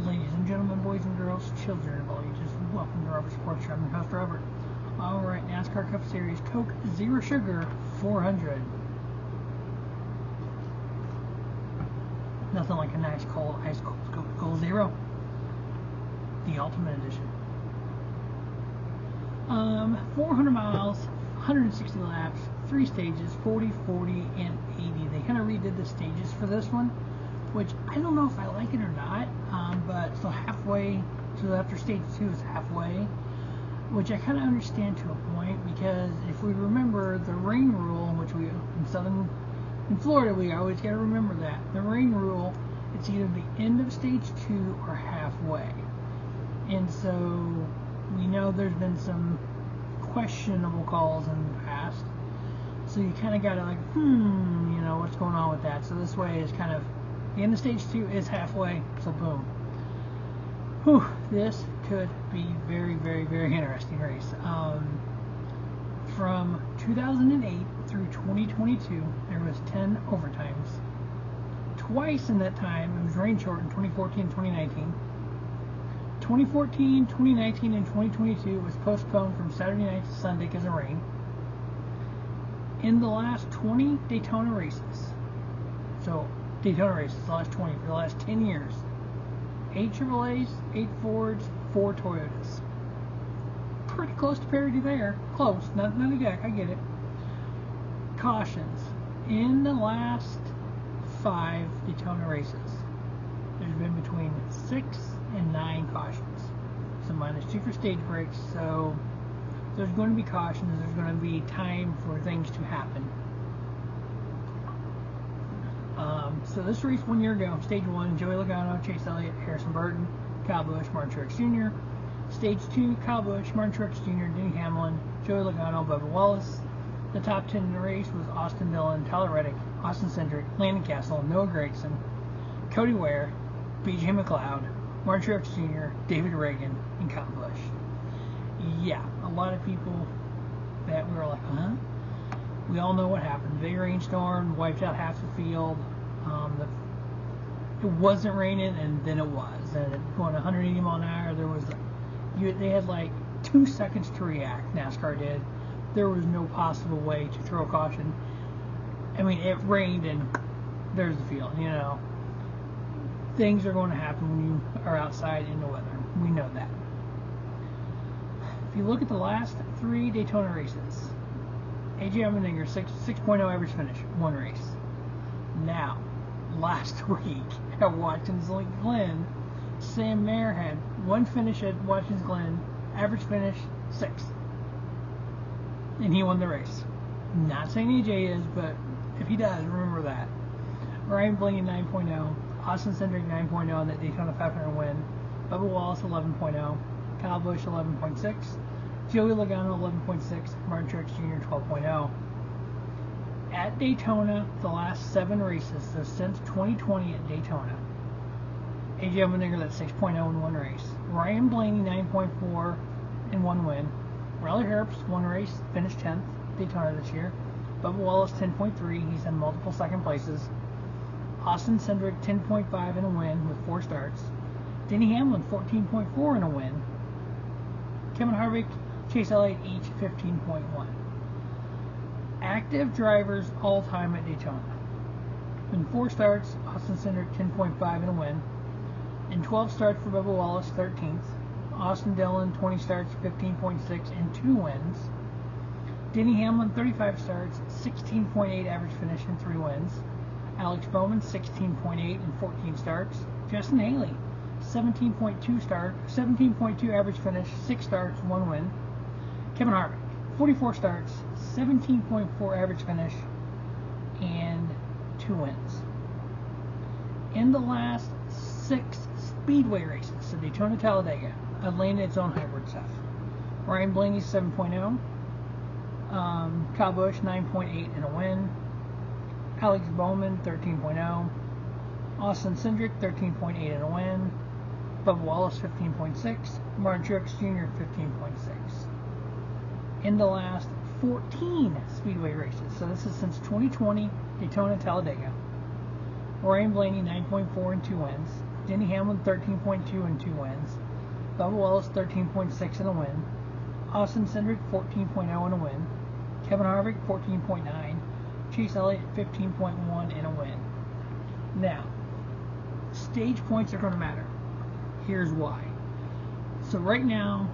Ladies and gentlemen, boys and girls, children of all ages, welcome to Robert Sports Show. I'm your host, Robert. Alright, NASCAR Cup Series, Coke Zero Sugar 400. Nothing like a nice cold, ice cold Coca-Cola Zero. The Ultimate Edition. 400 miles, 160 laps, 3 stages, 40, 40, and 80. They kind of redid the stages for this one, which I don't know if I like it or not, but so halfway, so after stage 2 is halfway, which I kind of understand to a point, because if we remember the rain rule, which we in Florida we always got to remember that the rain rule, it's either the end of stage 2 or halfway, and so we know there's been some questionable calls in the past, so you kind of got to like, you know, what's going on with that. So this way is kind of the end of stage 2 is halfway, so boom. Whew, this could be very, very, very interesting race. From 2008 through 2022, there was 10 overtimes. Twice in that time, it was rain short in 2014 and 2019. 2014, 2019, and 2022 was postponed from Saturday night to Sunday because of rain. In the last 20 Daytona races, so Daytona races, the last 20, for the last 10 years, 8 Chevrolets, 8 Fords, 4 Toyotas. Pretty close to parity there. Close, not exact, I get it. Cautions. In the last 5 Daytona races, there's been between 6 and 9 cautions. So minus 2 for stage breaks, so there's going to be cautions, there's going to be time for things to happen. So this race 1 year ago, stage 1, Joey Logano, Chase Elliott, Harrison Burton, Kyle Busch, Martin Truex Jr. Stage 2, Kyle Busch, Martin Truex Jr., Denny Hamlin, Joey Logano, Bubba Wallace. The top 10 in the race was Austin Dillon, Tyler Reddick, Austin Cindric, Landon Castle, Noah Gragson, Cody Ware, B.J. McLeod, Martin Truex Jr., David Reagan, and Kyle Busch. Yeah, a lot of people that were like, huh? We all know what happened. Big rainstorm, wiped out half the field. It wasn't raining, and then it was. And going 180 mile an hour, there was, they had like 2 seconds to react. NASCAR did. There was no possible way to throw caution. I mean, it rained, and there's the field. You know, things are going to happen when you are outside in the weather. We know that. If you look at the last 3 Daytona races, AJ Allmendinger 6.0 average finish, 1 race. Now, last week at Watkins Glen, Sam Mayer had 1 finish at Watkins Glen, average finish 6, and he won the race. Not saying AJ is, but if he does, remember that. Ryan Blaney 9.0, Austin Cindric 9.0 on that Daytona 500 win, Bubba Wallace 11.0, Kyle Busch 11.6, Joey Logano 11.6, Martin Truex Jr. 12.0. At Daytona, the last 7 races, so since 2020 at Daytona, AJ Allmendinger at 6.0 in 1 race, Ryan Blaney 9.4 in 1 win, Riley Herbst 1 race, finished 10th Daytona this year, Bubba Wallace 10.3, he's in multiple second places, Austin Cindric 10.5 in a win with 4 starts, Denny Hamlin 14.4 in a win, Kevin Harvick, Chase Elliott each 15.1. Active drivers all time at Daytona. In 4 starts, Austin Cindric 10.5 in a win. In 12 starts for Bubba Wallace, 13th. Austin Dillon 20 starts, 15.6 and 2 wins. Denny Hamlin 35 starts, 16.8 average finish and 3 wins. Alex Bowman 16.8 and 14 starts. Justin Haley 17.2 average finish, 6 starts, 1 win. Kevin Harvick 44 starts, 17.4 average finish, and 2 wins. In the last 6 speedway races, so Daytona, Talladega, Atlanta, its own hybrid stuff. Ryan Blaney 7.0, Kyle Busch 9.8 in a win, Alex Bowman 13.0, Austin Cindric 13.8 in a win, Bubba Wallace 15.6, Martin Truex Jr. 15.6. In the last 14 speedway races, so this is since 2020 Daytona, Talladega, Ryan Blaney 9.4 and 2 wins. Denny Hamlin 13.2 and 2 wins. Bubba Wallace 13.6 and a win. Austin Cindric 14.0 and a win. Kevin Harvick 14.9. Chase Elliott 15.1 and a win. Now, stage points are going to matter. Here's why. So right now,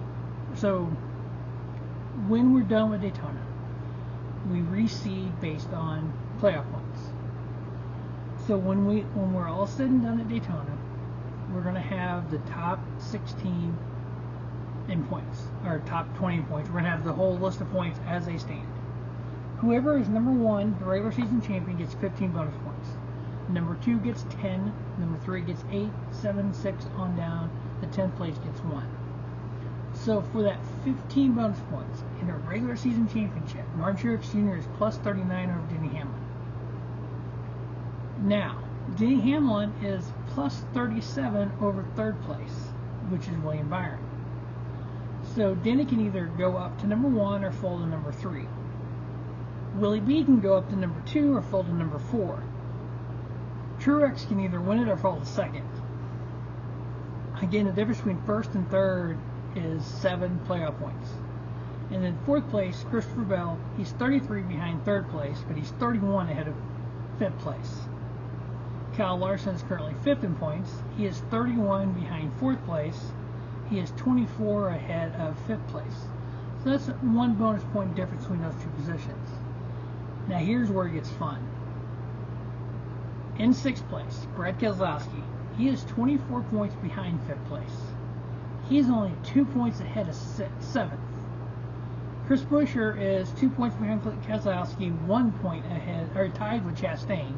when we're done with Daytona, we reseed based on playoff points. So when we're all said and done at Daytona, we're going to have the top 16 in points, or top 20 in points. We're going to have the whole list of points as they stand. Whoever is number 1, the regular season champion, gets 15 bonus points. Number 2 gets 10. Number 3 gets 8, 7, 6 on down. The 10th place gets 1. So for that 15 bonus points in a regular season championship, Martin Truex Jr. is plus 39 over Denny Hamlin. Now, Denny Hamlin is plus 37 over 3rd place, which is William Byron. So Denny can either go up to number 1 or fall to number 3. Willie B can go up to number 2 or fall to number 4. Truex can either win it or fall to 2nd. Again, the difference between 1st and 3rd is 7 playoff points. And then 4th place, Christopher Bell, he's 33 behind 3rd place, but he's 31 ahead of 5th place. Kyle Larson is currently 5th in points. He is 31 behind 4th place. He is 24 ahead of 5th place. So that's 1 bonus point difference between those 2 positions. Now here's where it gets fun. In 6th place, Brad Keselowski. He is 24 points behind 5th place. He's only 2 points ahead of 7th. Chris Buescher is 2 points behind Keselowski, 1 point ahead, or tied with Chastain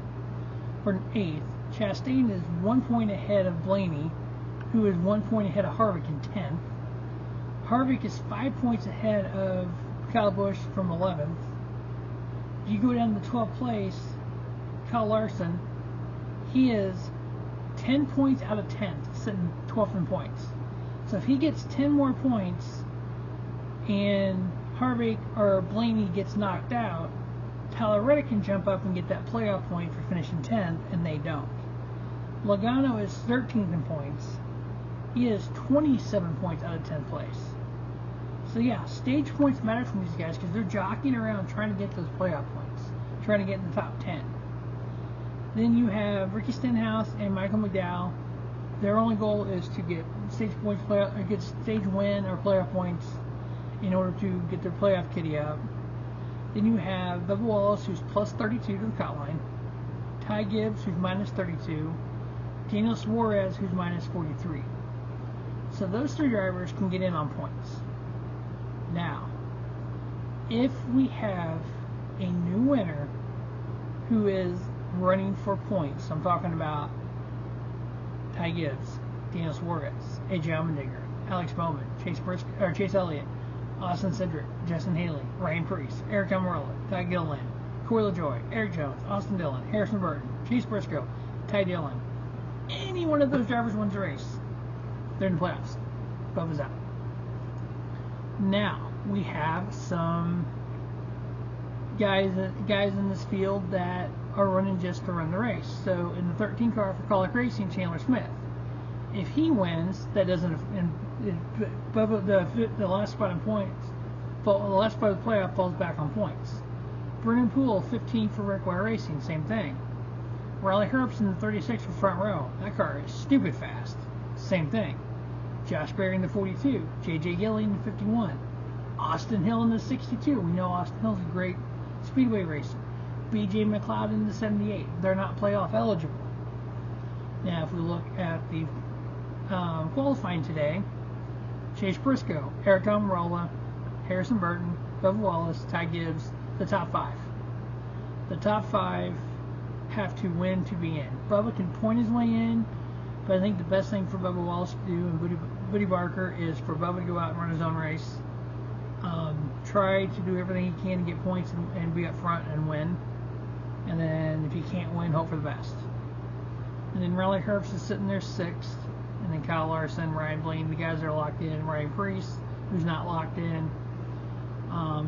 for 8th. Chastain is 1 point ahead of Blaney, who is 1 point ahead of Harvick in 10th. Harvick is 5 points ahead of Kyle Busch from 11th. If you go down to 12th place, Kyle Larson, he is 10 points out of 10th, sitting 12th in points. So if he gets 10 more points and Harvick or Blaney gets knocked out, Tyler Reddick can jump up and get that playoff point for finishing 10th, and they don't. Logano is 13th in points. He is 27 points out of 10th place. So yeah, stage points matter from these guys because they're jockeying around trying to get those playoff points, trying to get in the top 10. Then you have Ricky Stenhouse and Michael McDowell. Their only goal is to get stage points, get stage win or playoff points in order to get their playoff kitty out. Then you have Bubba Wallace, who's plus 32 to the cut line. Ty Gibbs, who's minus 32. Daniel Suarez, who's minus 43. So those 3 drivers can get in on points. Now, if we have a new winner who is running for points, I'm talking about Ty Gibbs, Daniel Suarez, AJ Allmendinger, Alex Bowman, Chase Elliott, Austin Cindric, Justin Haley, Ryan Preece, Eric Almirola, Ty Gilliland, Corey LaJoie, Eric Jones, Austin Dillon, Harrison Burton, Chase Briscoe, Ty Dillon. Any one of those drivers wins the race, they're in the playoffs. Bubba's out. Now we have some guys in this field that are running just to run the race. So in the 13 car for Colic Racing, Chandler Smith, if he wins, that doesn't. Bubba, the last spot in points, the last spot of the playoff falls back on points. Brennan Poole, 15 for Rick Wire Racing, same thing. Riley Herbst in the 36 for Front Row. That car is stupid fast. Same thing. Josh Berry in the 42. J.J. Gilly in the 51. Austin Hill in the 62. We know Austin Hill's a great speedway racer. B.J. McLeod in the 78. They're not playoff eligible. Now, if we look at the qualifying today, Chase Briscoe, Eric Almirola, Harrison Burton, Bubba Wallace, Ty Gibbs, the top 5. The top 5 have to win to be in. Bubba can point his way in, but I think the best thing for Bubba Wallace to do and Buddy Barker is for Bubba to go out and run his own race. Try to do everything he can to get points and be up front and win. And then if he can't win, hope for the best. And then Riley Herbst is sitting there 6th. And then Kyle Larson, Ryan Blaney, the guys that are locked in. Ryan Preece, who's not locked in.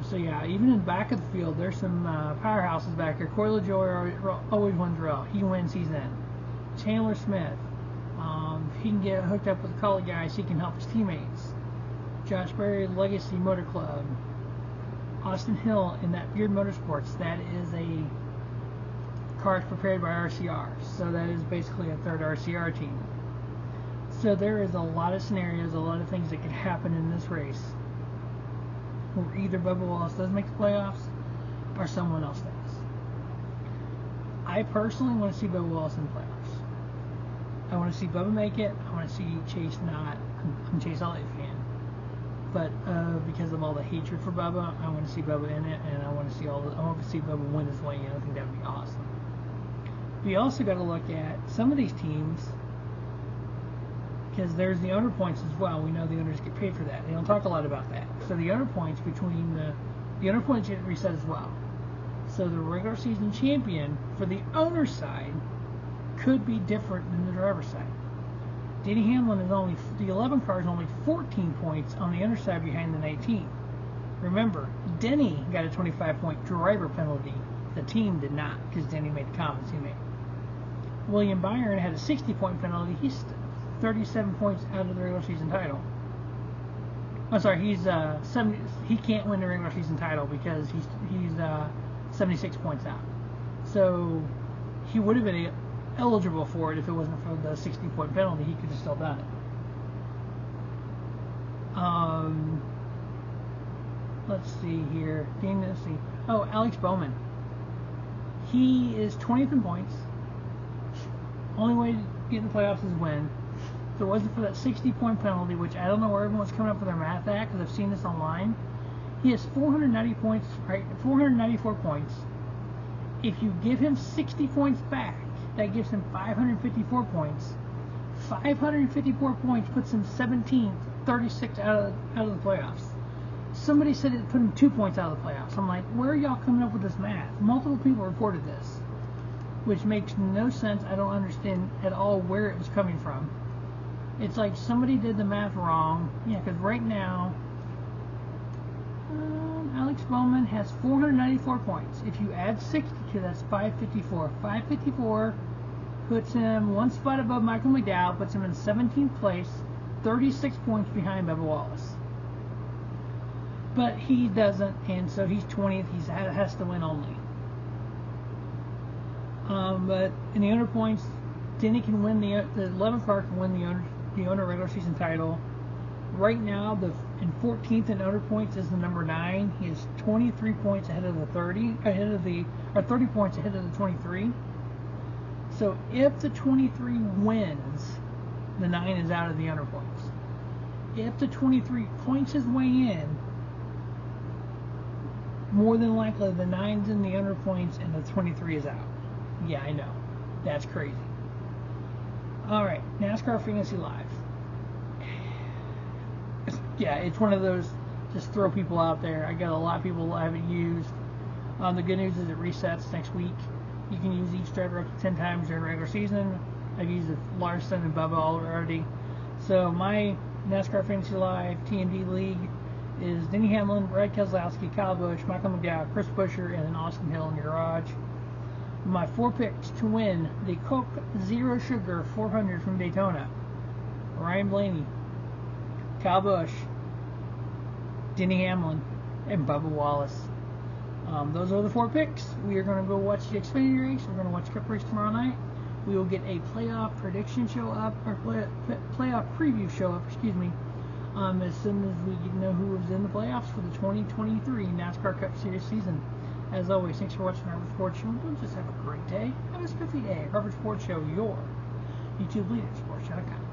So yeah, even in the back of the field, there's some powerhouses back here. Corey LaJoie always wins rail. He wins, he's in. Chandler Smith. If he can get hooked up with the Collie guys, he can help his teammates. Josh Berry, Legacy Motor Club. Austin Hill in that Beard Motorsports, that is a car prepared by RCR. So that is basically a third RCR team. So there is a lot of scenarios, a lot of things that could happen in this race where either Bubba Wallace does make the playoffs or someone else does. I personally want to see Bubba Wallace in the playoffs. I want to see Bubba make it. I want to see Chase not. I'm a Chase LA fan. But because of all the hatred for Bubba, I want to see Bubba in it, and I want to see Bubba win his way in. I think that would be awesome. We also got to look at some of these teams, because there's the owner points as well. We know the owners get paid for that. They don't talk a lot about that. So the owner points the owner points get reset as well. So the regular season champion for the owner side could be different than the driver's side. Denny Hamlin is only, the 11 car is only 14 points on the owner side behind the 19. Remember, Denny got a 25-point driver penalty. The team did not, because Denny made the comments he made. William Byron had a 60-point penalty. He's 37 points out of the regular season title. I'm sorry, he's 70. He can't win the regular season title because he's 76 points out. So he would have been eligible for it if it wasn't for the 60-point penalty. He could have still done it. Let's see here. Let's see. Oh, Alex Bowman. He is 20th in points. Only way to get in the playoffs is win. If it wasn't for that 60-point penalty, which I don't know where everyone's coming up with their math at, because I've seen this online, he has 490 points, right? 494 points. If you give him 60 points back, that gives him 554 points. 554 points puts him 17th, 36 out of the playoffs. Somebody said it put him 2 points out of the playoffs. I'm like, where are y'all coming up with this math? Multiple people reported this, which makes no sense. I don't understand at all where it was coming from. It's like somebody did the math wrong. Yeah, because right now, Alex Bowman has 494 points. If you add 60 to that's 554. 554 puts him one spot above Michael McDowell, puts him in 17th place, 36 points behind Bubba Wallace. But he doesn't, and so he's 20th. He has to win only. But in the owner points, Denny can win the 11 car can win the owner regular season title. Right now, in 14th in owner points is the number 9. He is 23 points ahead of the 30 points ahead of the 23. So if the 23 wins, the 9 is out of the owner points. If the 23 points his way in, more than likely the 9's in the owner points and the 23 is out. Yeah, I know. That's crazy. Alright, NASCAR Fantasy Live. It's one of those just throw people out there. I got a lot of people I haven't used. The good news is it resets next week. You can use each driver up to 10 times during regular season. I've used Larson and Bubba already. So my NASCAR Fantasy Live TND League is Denny Hamlin, Brad Keselowski, Kyle Busch, Michael McDowell, Chris Buescher, and then Austin Hill in your garage. My 4 picks to win the Coke Zero Sugar 400 from Daytona: Ryan Blaney, Kyle Busch, Denny Hamlin, and Bubba Wallace. Those are the 4 picks. We are going to go watch the Xfinity race. We're going to watch Cup race tomorrow night. We will get a playoff prediction show up, or playoff preview show up, as soon as we know who is in the playoffs for the 2023 NASCAR Cup Series season. As always, thanks for watching Harvard Sports Show. Don't just have a great day. Have a spiffy day. Harvard Sports Show, your YouTube leader, sports.com.